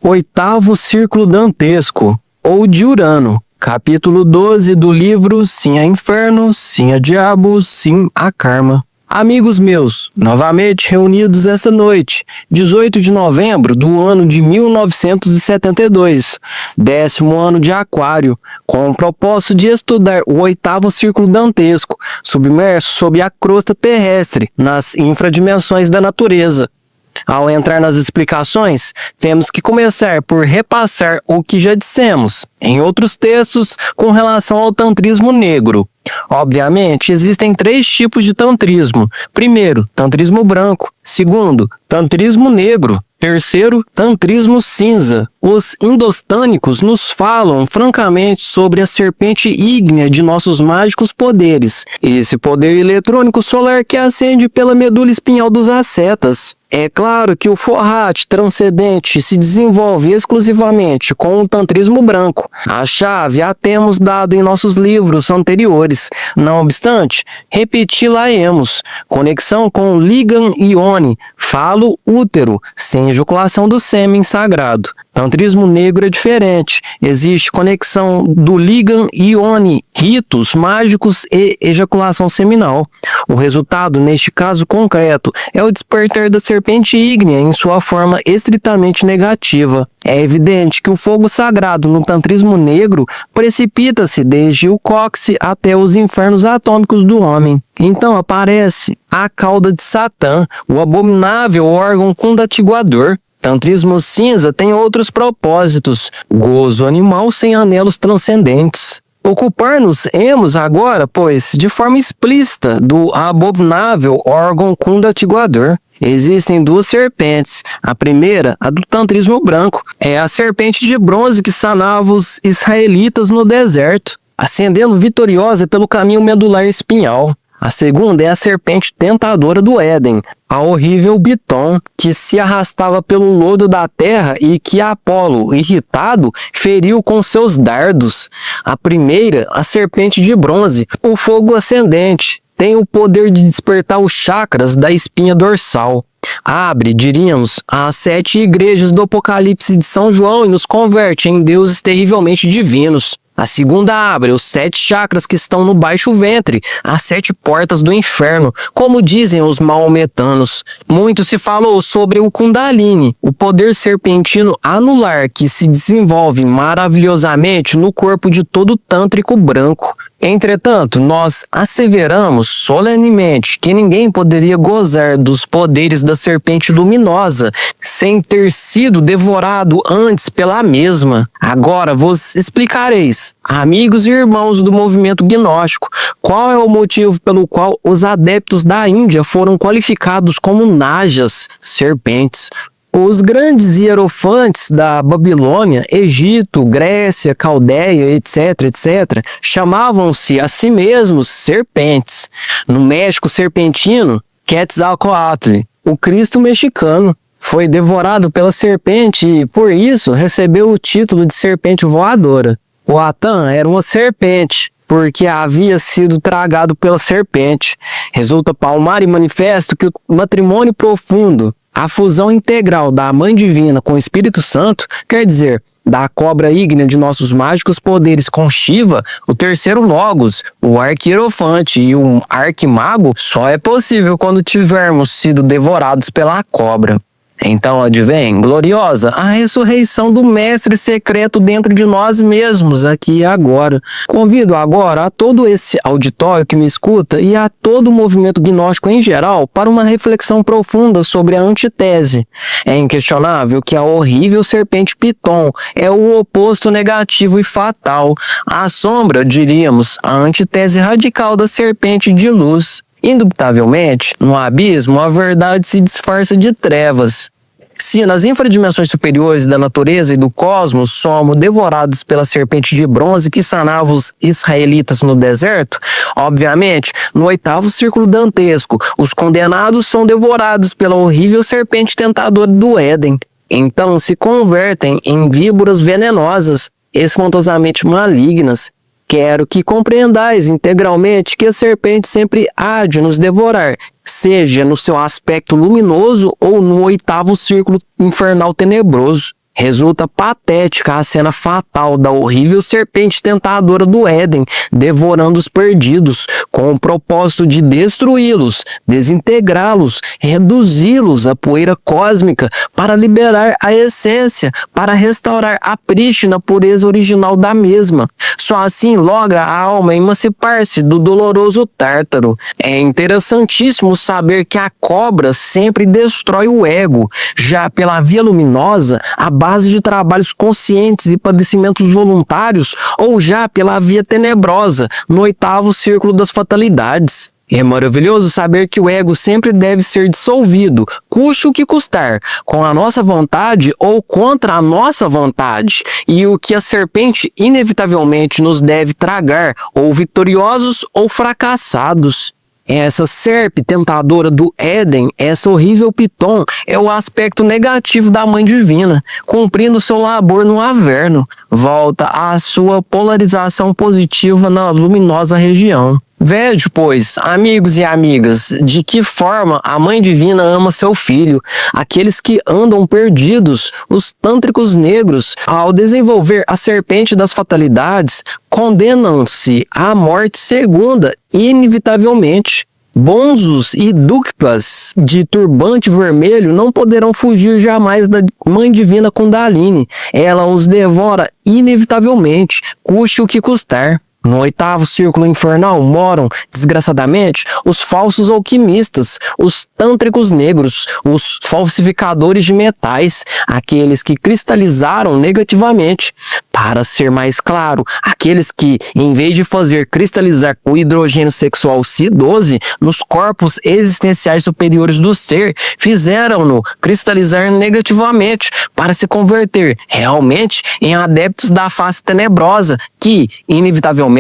Oitavo Círculo Dantesco, ou de Urano, capítulo 12 do livro Sim a Inferno, Sim a Diabo, Sim a Karma. Amigos meus, novamente reunidos esta noite, 18 de novembro do ano de 1972, 10º ano de Aquário, com o propósito de estudar o oitavo círculo dantesco, submerso sob a crosta terrestre, nas infradimensões da natureza. Ao entrar nas explicações, temos que começar por repassar o que já dissemos em outros textos com relação ao tantrismo negro. Obviamente, existem 3 tipos de tantrismo. Primeiro, tantrismo branco. Segundo, tantrismo negro. Terceiro, tantrismo cinza. Os indostânicos nos falam francamente sobre a serpente ígnea de nossos mágicos poderes, esse poder eletrônico solar que ascende pela medula espinhal dos ascetas. É claro que o forrate transcendente se desenvolve exclusivamente com o tantrismo branco. A chave a temos dado em nossos livros anteriores. Não obstante, repeti-la-emos. Conexão com Ligan Ione, falo útero, sem ejaculação do sêmen sagrado. Tantrismo negro é diferente. Existe conexão do Ligan Ione, ritos mágicos e ejaculação seminal. O resultado, neste caso concreto, é o despertar da serpente ígnea em sua forma estritamente negativa. É evidente que o fogo sagrado no tantrismo negro precipita-se desde o cóccix até os infernos atômicos do homem. Então aparece a cauda de Satã, o abominável órgão condatiguador. Tantrismo cinza tem outros propósitos, gozo animal sem anelos transcendentes. Ocupar-nos-emos agora, pois, de forma explícita, do abominável órgão condatiguador. Existem 2 serpentes. A primeira, a do tantrismo branco, é a serpente de bronze que sanava os israelitas no deserto, ascendendo vitoriosa pelo caminho medular espinhal. A segunda é a serpente tentadora do Éden, a horrível Biton, que se arrastava pelo lodo da terra e que Apolo, irritado, feriu com seus dardos. A primeira, a serpente de bronze, o fogo ascendente, tem o poder de despertar os chakras da espinha dorsal. Abre, diríamos, as 7 igrejas do Apocalipse de São João e nos converte em deuses terrivelmente divinos. A segunda abre os 7 chakras que estão no baixo ventre, as 7 portas do inferno, como dizem os maometanos. Muito se falou sobre o Kundalini, o poder serpentino anular que se desenvolve maravilhosamente no corpo de todo tântrico branco. Entretanto, nós asseveramos solenemente que ninguém poderia gozar dos poderes da serpente luminosa sem ter sido devorado antes pela mesma. Agora vos explicareis, amigos e irmãos do movimento gnóstico, qual é o motivo pelo qual os adeptos da Índia foram qualificados como najas, serpentes. Os grandes hierofantes da Babilônia, Egito, Grécia, Caldeia, etc., chamavam-se a si mesmos serpentes. No México serpentino, Quetzalcoatl, o Cristo mexicano, foi devorado pela serpente e, por isso, recebeu o título de serpente voadora. O Atã era uma serpente, porque havia sido tragado pela serpente. Resulta palmar e manifesto que o matrimônio profundo, a fusão integral da Mãe Divina com o Espírito Santo, quer dizer, da cobra ígnea de nossos mágicos poderes com Shiva, o terceiro Logos, o arquierofante e o arquimago, só é possível quando tivermos sido devorados pela cobra. Então advém, gloriosa, a ressurreição do mestre secreto dentro de nós mesmos, aqui e agora. Convido agora a todo esse auditório que me escuta e a todo o movimento gnóstico em geral para uma reflexão profunda sobre a antitese. É inquestionável que a horrível serpente Piton é o oposto negativo e fatal. A sombra, diríamos, a antitese radical da serpente de luz. Indubitavelmente, no abismo, a verdade se disfarça de trevas. Se nas infradimensões superiores da natureza e do cosmos somos devorados pela serpente de bronze que sanava os israelitas no deserto, obviamente, no oitavo círculo dantesco, os condenados são devorados pela horrível serpente tentadora do Éden. Então se convertem em víboras venenosas, espantosamente malignas. Quero que compreendais integralmente que a serpente sempre há de nos devorar, seja no seu aspecto luminoso ou no oitavo círculo infernal tenebroso. Resulta patética a cena fatal da horrível serpente tentadora do Éden, devorando os perdidos, com o propósito de destruí-los, desintegrá-los, reduzi-los à poeira cósmica, para liberar a essência, para restaurar a prístina pureza original da mesma. Só assim logra a alma emancipar-se do doloroso tártaro. É interessantíssimo saber que a cobra sempre destrói o ego, já pela via luminosa, a base de trabalhos conscientes e padecimentos voluntários, ou já pela via tenebrosa, no 8º círculo das fatalidades. É maravilhoso saber que o ego sempre deve ser dissolvido, custe o que custar, com a nossa vontade ou contra a nossa vontade, e o que a serpente inevitavelmente nos deve tragar, ou vitoriosos ou fracassados. Essa serpe tentadora do Éden, essa horrível piton, é o aspecto negativo da Mãe Divina, cumprindo seu labor no Averno, volta à sua polarização positiva na luminosa região. Vede, pois, amigos e amigas, de que forma a Mãe Divina ama seu filho, aqueles que andam perdidos, os tântricos negros, ao desenvolver a serpente das fatalidades, condenam-se à morte segunda, inevitavelmente. Bonzos e dúkpas de turbante vermelho não poderão fugir jamais da Mãe Divina Kundalini. Ela os devora inevitavelmente, custe o que custar. No 8º círculo infernal moram, desgraçadamente, os falsos alquimistas, os tântricos negros, os falsificadores de metais, aqueles que cristalizaram negativamente. Para ser mais claro, aqueles que, em vez de fazer cristalizar o hidrogênio sexual Si12 nos corpos existenciais superiores do ser, fizeram-no cristalizar negativamente para se converter realmente em adeptos da face tenebrosa que, inevitavelmente,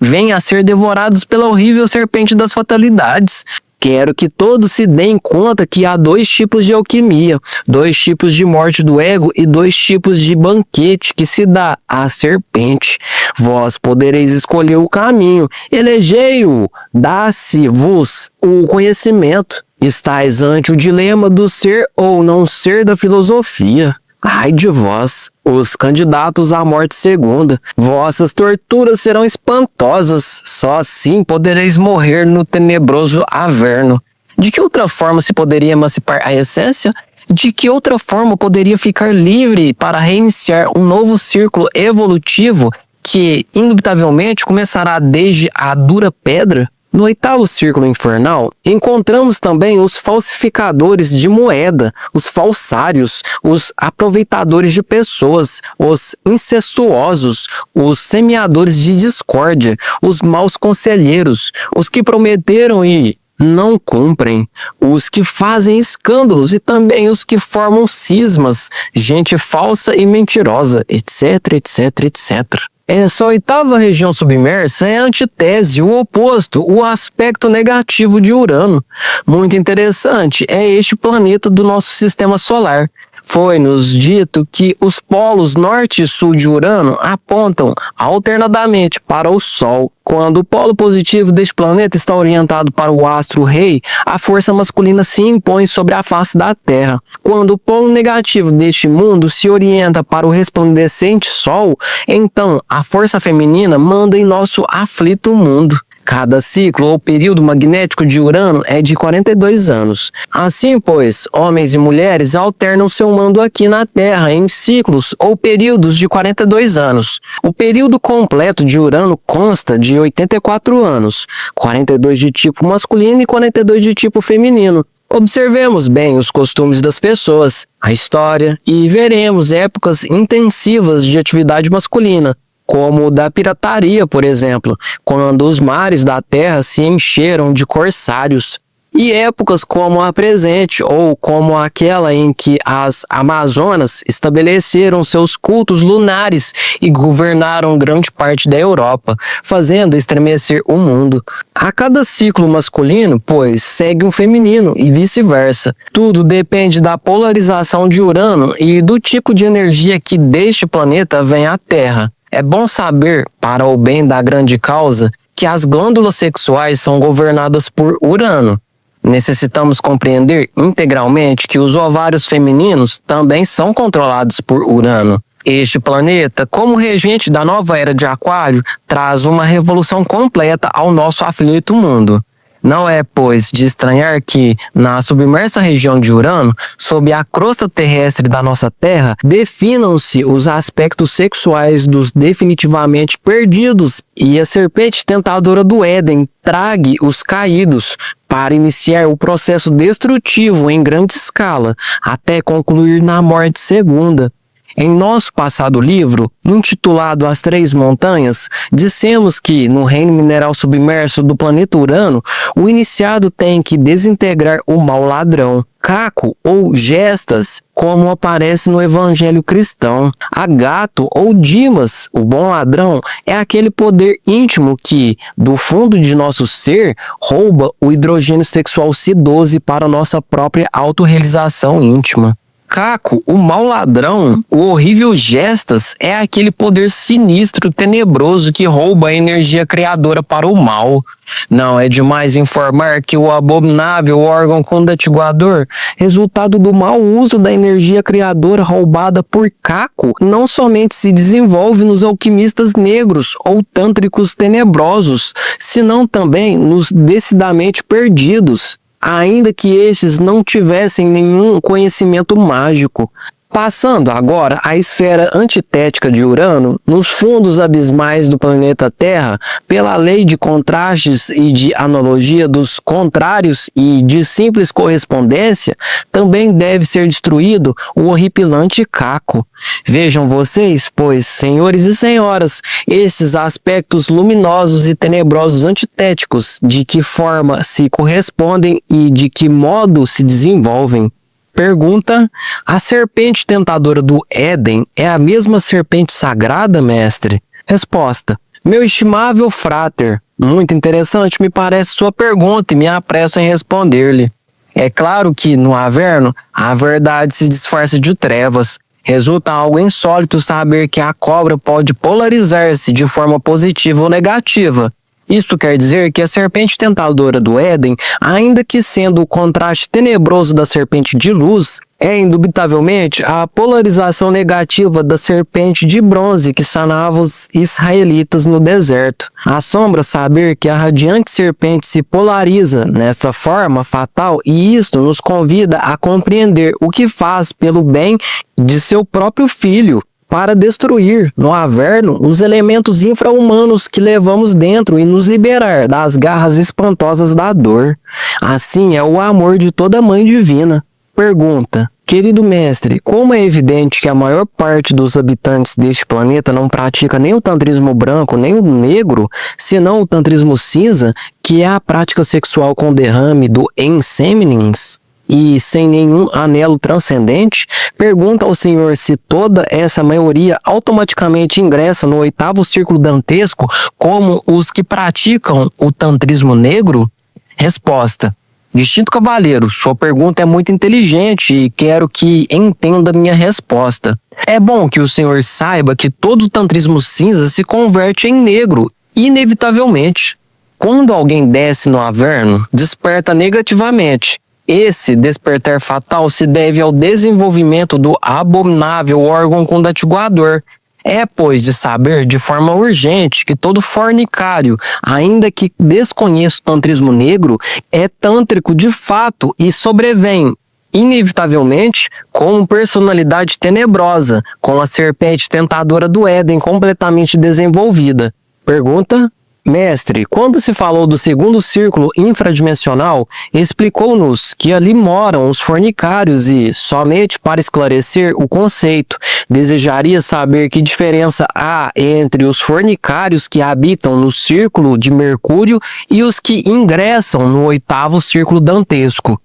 vêm a ser devorados pela horrível serpente das fatalidades. Quero que todos se deem conta que há 2 tipos de alquimia, 2 tipos de morte do ego e 2 tipos de banquete que se dá à serpente. Vós podereis escolher o caminho, elegei-o, dá-se-vos o conhecimento. Estais ante o dilema do ser ou não ser da filosofia. Ai de vós, os candidatos à morte segunda, vossas torturas serão espantosas, só assim podereis morrer no tenebroso Averno. De que outra forma se poderia emancipar a essência? De que outra forma poderia ficar livre para reiniciar um novo círculo evolutivo que, indubitavelmente, começará desde a dura pedra? No 8º círculo infernal, encontramos também os falsificadores de moeda, os falsários, os aproveitadores de pessoas, os incestuosos, os semeadores de discórdia, os maus conselheiros, os que prometeram e não cumprem, os que fazem escândalos e também os que formam cismas, gente falsa e mentirosa, etc, etc, etc. Essa 8ª região submersa é a antítese, o oposto, o aspecto negativo de Urano. Muito interessante, é este planeta do nosso sistema solar. Foi-nos dito que os polos norte e sul de Urano apontam alternadamente para o Sol. Quando o polo positivo deste planeta está orientado para o astro-rei, a força masculina se impõe sobre a face da Terra. Quando o polo negativo deste mundo se orienta para o resplandecente Sol, então a força feminina manda em nosso aflito mundo. Cada ciclo ou período magnético de Urano é de 42 anos. Assim, pois, homens e mulheres alternam seu mando aqui na Terra em ciclos ou períodos de 42 anos. O período completo de Urano consta de 84 anos, 42 de tipo masculino e 42 de tipo feminino. Observemos bem os costumes das pessoas, a história e veremos épocas intensivas de atividade masculina, como o da pirataria, por exemplo, quando os mares da terra se encheram de corsários, e épocas como a presente, ou como aquela em que as Amazonas estabeleceram seus cultos lunares e governaram grande parte da Europa, fazendo estremecer o mundo. A cada ciclo masculino, pois, segue um feminino e vice-versa. Tudo depende da polarização de Urano e do tipo de energia que deste planeta vem à Terra. É bom saber, para o bem da grande causa, que as glândulas sexuais são governadas por Urano. Necessitamos compreender integralmente que os ovários femininos também são controlados por Urano. Este planeta, como regente da nova era de Aquário, traz uma revolução completa ao nosso aflito mundo. Não é, pois, de estranhar que, na submersa região de Urano, sob a crosta terrestre da nossa Terra, definam-se os aspectos sexuais dos definitivamente perdidos e a serpente tentadora do Éden trague os caídos para iniciar o processo destrutivo em grande escala, até concluir na morte segunda. Em nosso passado livro, intitulado As Três Montanhas, dissemos que, no reino mineral submerso do planeta Urano, o iniciado tem que desintegrar o mau ladrão, Caco ou Gestas, como aparece no Evangelho cristão. Agato ou Dimas, o bom ladrão, é aquele poder íntimo que, do fundo de nosso ser, rouba o hidrogênio sexual C12 para nossa própria autorrealização íntima. Caco, o mau ladrão, o horrível Gestas, é aquele poder sinistro, tenebroso que rouba a energia criadora para o mal. Não é demais informar que o abominável órgão condatiguador, resultado do mau uso da energia criadora roubada por Caco, não somente se desenvolve nos alquimistas negros ou tântricos tenebrosos, senão também nos decidamente perdidos, ainda que estes não tivessem nenhum conhecimento mágico. Passando agora à esfera antitética de Urano, nos fundos abismais do planeta Terra, pela lei de contrastes e de analogia dos contrários e de simples correspondência, também deve ser destruído o horripilante Caco. Vejam vocês, pois, senhores e senhoras, esses aspectos luminosos e tenebrosos antitéticos, de que forma se correspondem e de que modo se desenvolvem. Pergunta: a serpente tentadora do Éden é a mesma serpente sagrada, mestre? Resposta: meu estimável fráter, muito interessante me parece sua pergunta e me apresso em responder-lhe. É claro que, no Averno, a verdade se disfarça de trevas. Resulta algo insólito saber que a cobra pode polarizar-se de forma positiva ou negativa. Isto quer dizer que a serpente tentadora do Éden, ainda que sendo o contraste tenebroso da serpente de luz, é indubitavelmente a polarização negativa da serpente de bronze que sanava os israelitas no deserto. Assombra saber que a radiante serpente se polariza nessa forma fatal, e isto nos convida a compreender o que faz pelo bem de seu próprio filho, para destruir, no Averno, os elementos infra-humanos que levamos dentro e nos liberar das garras espantosas da dor. Assim é o amor de toda mãe divina. Pergunta: querido mestre, como é evidente que a maior parte dos habitantes deste planeta não pratica nem o tantrismo branco nem o negro, senão o tantrismo cinza, que é a prática sexual com derrame do ensêmenes e sem nenhum anelo transcendente? Pergunta ao senhor se toda essa maioria automaticamente ingressa no oitavo círculo dantesco como os que praticam o tantrismo negro? Resposta: distinto cavaleiro, sua pergunta é muito inteligente e quero que entenda minha resposta. É bom que o senhor saiba que todo o tantrismo cinza se converte em negro, inevitavelmente. Quando alguém desce no Averno, desperta negativamente. Esse despertar fatal se deve ao desenvolvimento do abominável órgão condatiguador. É, pois, de saber de forma urgente que todo fornicário, ainda que desconheça o tantrismo negro, é tântrico de fato e sobrevém, inevitavelmente, como personalidade tenebrosa, com a serpente tentadora do Éden completamente desenvolvida. Pergunta: mestre, quando se falou do segundo círculo infradimensional, explicou-nos que ali moram os fornicários e, somente para esclarecer o conceito, desejaria saber que diferença há entre os fornicários que habitam no círculo de Mercúrio e os que ingressam no oitavo círculo dantesco.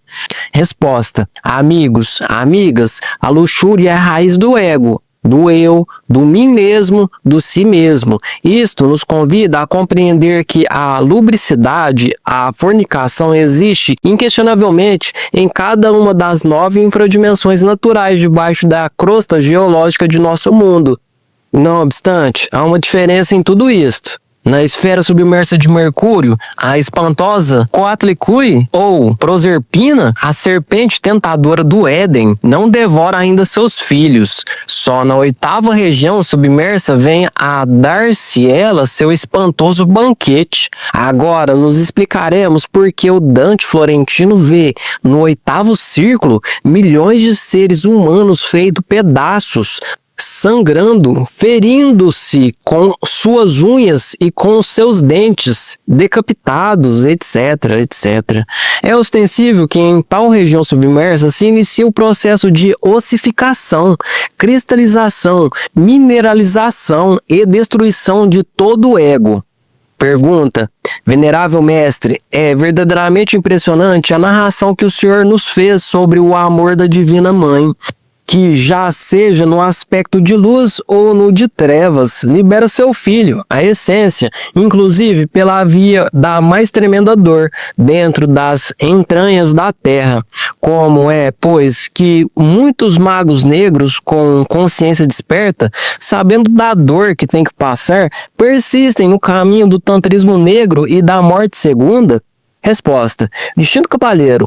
Resposta: amigos, amigas, a luxúria é a raiz do ego, do eu, do mim mesmo, do si mesmo. Isto nos convida a compreender que a lubricidade, a fornicação existe inquestionavelmente em cada uma das 9 infradimensões naturais debaixo da crosta geológica de nosso mundo. Não obstante, há uma diferença em tudo isto. Na esfera submersa de Mercúrio, a espantosa Coatlicue ou Proserpina, a serpente tentadora do Éden, não devora ainda seus filhos. Só na 8ª região submersa vem a dar-se ela seu espantoso banquete. Agora nos explicaremos por que o Dante Florentino vê no 8º círculo milhões de seres humanos feitos pedaços, sangrando, ferindo-se com suas unhas e com seus dentes, decapitados, etc, etc. É ostensível que em tal região submersa se inicia o processo de ossificação, cristalização, mineralização e destruição de todo o ego. Pergunta: venerável mestre, é verdadeiramente impressionante a narração que o senhor nos fez sobre o amor da Divina Mãe, que já seja no aspecto de luz ou no de trevas, libera seu filho, a essência, inclusive pela via da mais tremenda dor, dentro das entranhas da terra. Como é, pois, que muitos magos negros com consciência desperta, sabendo da dor que tem que passar, persistem no caminho do tantrismo negro e da morte segunda? Resposta: distinto cavalheiro,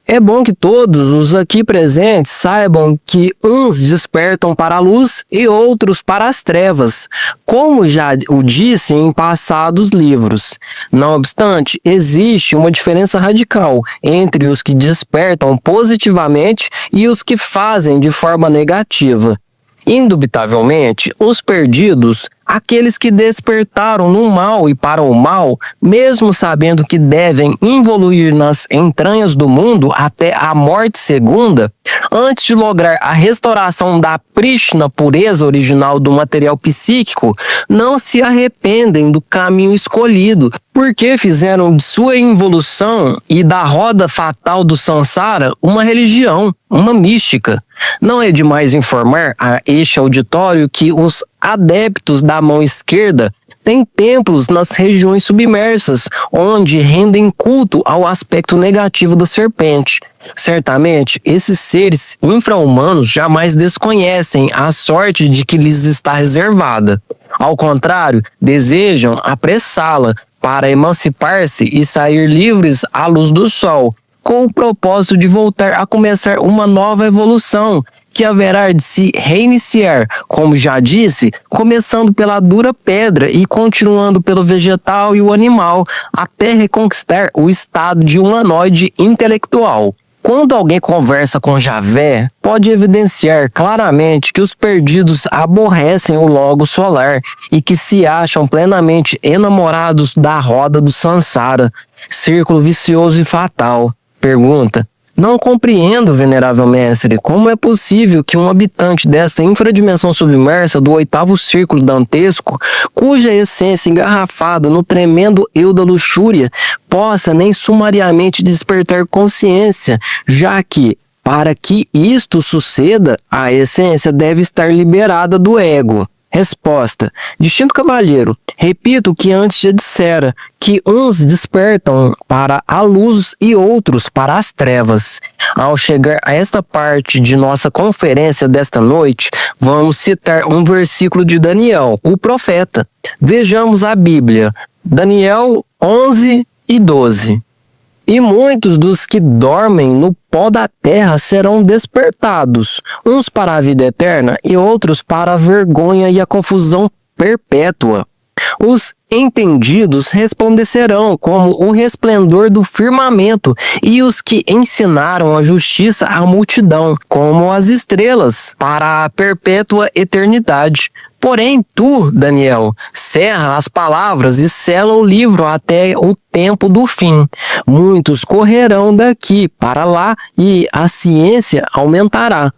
é bom que todos os aqui presentes saibam que uns despertam para a luz e outros para as trevas, como já o disse em passados livros. Não obstante, existe uma diferença radical entre os que despertam positivamente e os que fazem de forma negativa. Indubitavelmente, os perdidos, aqueles que despertaram no mal e para o mal, mesmo sabendo que devem evoluir nas entranhas do mundo até a morte segunda, antes de lograr a restauração da prístina pureza original do material psíquico, não se arrependem do caminho escolhido, porque fizeram de sua involução e da roda fatal do Sansara uma religião, uma mística. Não é demais informar a este auditório que os adeptos da mão esquerda têm templos nas regiões submersas, onde rendem culto ao aspecto negativo da serpente. Certamente, esses seres infra-humanos jamais desconhecem a sorte de que lhes está reservada. Ao contrário, desejam apressá-la para emancipar-se e sair livres à luz do sol, com o propósito de voltar a começar uma nova evolução, que haverá de se reiniciar, como já disse, começando pela dura pedra e continuando pelo vegetal e o animal, até reconquistar o estado de humanoide intelectual. Quando alguém conversa com Javé, pode evidenciar claramente que os perdidos aborrecem o logo solar e que se acham plenamente enamorados da roda do Sansara, círculo vicioso e fatal. Pergunta: não compreendo, venerável mestre, como é possível que um habitante desta infradimensão submersa do 8º círculo dantesco, cuja essência engarrafada no tremendo eu da luxúria, possa nem sumariamente despertar consciência, já que, para que isto suceda, a essência deve estar liberada do ego? Resposta: distinto cavalheiro, repito o que antes já dissera, que uns despertam para a luz e outros para as trevas. Ao chegar a esta parte de nossa conferência desta noite, vamos citar um versículo de Daniel, o profeta. Vejamos a Bíblia, Daniel 11 e 12. E muitos dos que dormem no pó da terra serão despertados, uns para a vida eterna e outros para a vergonha e a confusão perpétua. Os entendidos resplandecerão como o resplendor do firmamento, e os que ensinaram a justiça à multidão, como as estrelas, para a perpétua eternidade. Porém, tu, Daniel, cerra as palavras e sela o livro até o tempo do fim. Muitos correrão daqui para lá e a ciência aumentará.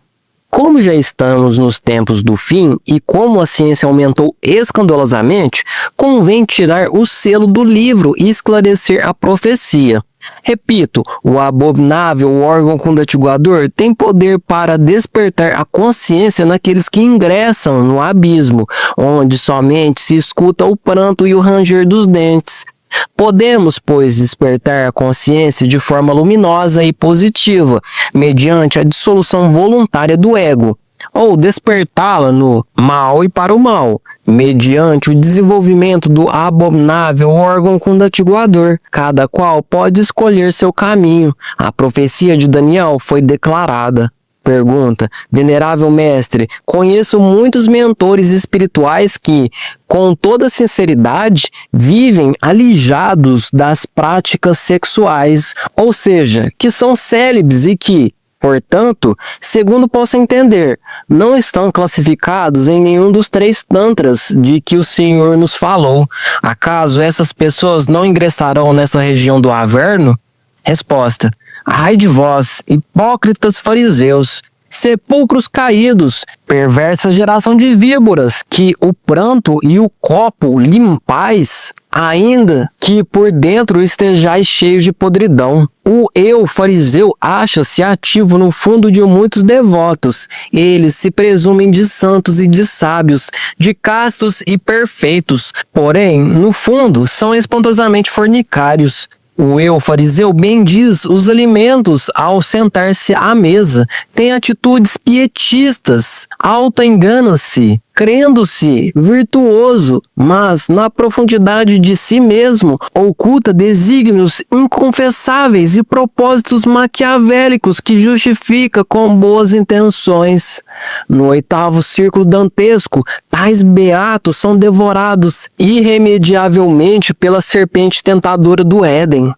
Como já estamos nos tempos do fim e como a ciência aumentou escandalosamente, convém tirar o selo do livro e esclarecer a profecia. Repito, o abominável órgão condatiguador tem poder para despertar a consciência naqueles que ingressam no abismo, onde somente se escuta o pranto e o ranger dos dentes. Podemos, pois, despertar a consciência de forma luminosa e positiva, mediante a dissolução voluntária do ego. ou despertá-la no mal e para o mal, mediante o desenvolvimento do abominável órgão condatiguador. Cada qual pode escolher seu caminho. A profecia de Daniel foi declarada. Pergunta: venerável mestre, conheço muitos mentores espirituais que, com toda sinceridade, vivem alijados das práticas sexuais, ou seja, que são célibes e que, portanto, segundo posso entender, não estão classificados em nenhum dos 3 tantras de que o Senhor nos falou. Acaso essas pessoas não ingressarão nessa região do Averno? Resposta: ai de vós, hipócritas fariseus, sepulcros caídos, perversa geração de víboras, que o pranto e o copo limpais, ainda que por dentro estejais cheios de podridão. O eu, fariseu, acha-se ativo no fundo de muitos devotos. Eles se presumem de santos e de sábios, de castos e perfeitos, porém, no fundo, são espantosamente fornicários. O eu, fariseu, bendiz os alimentos ao sentar-se à mesa, tem atitudes pietistas, auto-engana-se, crendo-se virtuoso, mas na profundidade de si mesmo oculta desígnios inconfessáveis e propósitos maquiavélicos que justifica com boas intenções. No 8º círculo dantesco, tais beatos são devorados irremediavelmente pela serpente tentadora do Éden.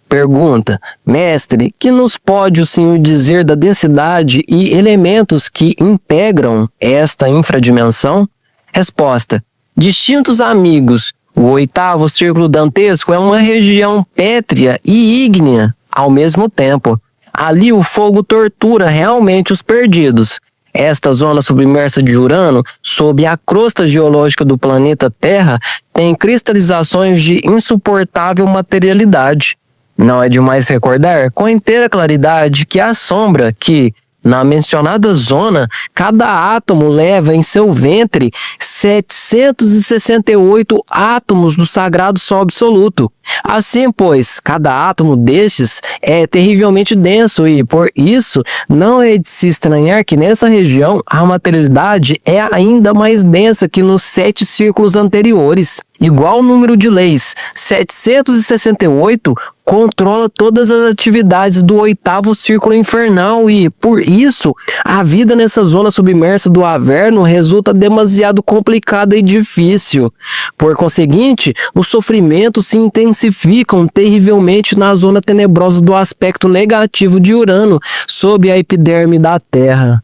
Pergunta: mestre, que nos pode o senhor dizer da densidade e elementos que integram esta infradimensão? Resposta: distintos amigos, o 8º círculo dantesco é uma região pétrea e ígnea ao mesmo tempo. Ali o fogo tortura realmente os perdidos. Esta zona submersa de Urano, sob a crosta geológica do planeta Terra, tem cristalizações de insuportável materialidade. Não é demais recordar com inteira claridade que a sombra que, na mencionada zona, cada átomo leva em seu ventre 768 átomos do sagrado Sol absoluto. Assim, pois, cada átomo destes é terrivelmente denso e, por isso, não é de se estranhar que nessa região a materialidade é ainda mais densa que nos 7 círculos anteriores. Igual número de leis, 768, controla todas as atividades do 8º círculo infernal e, por isso, a vida nessa zona submersa do Averno resulta demasiado complicada e difícil. Por conseguinte, os sofrimentos se intensificam terrivelmente na zona tenebrosa do aspecto negativo de Urano, sob a epiderme da Terra.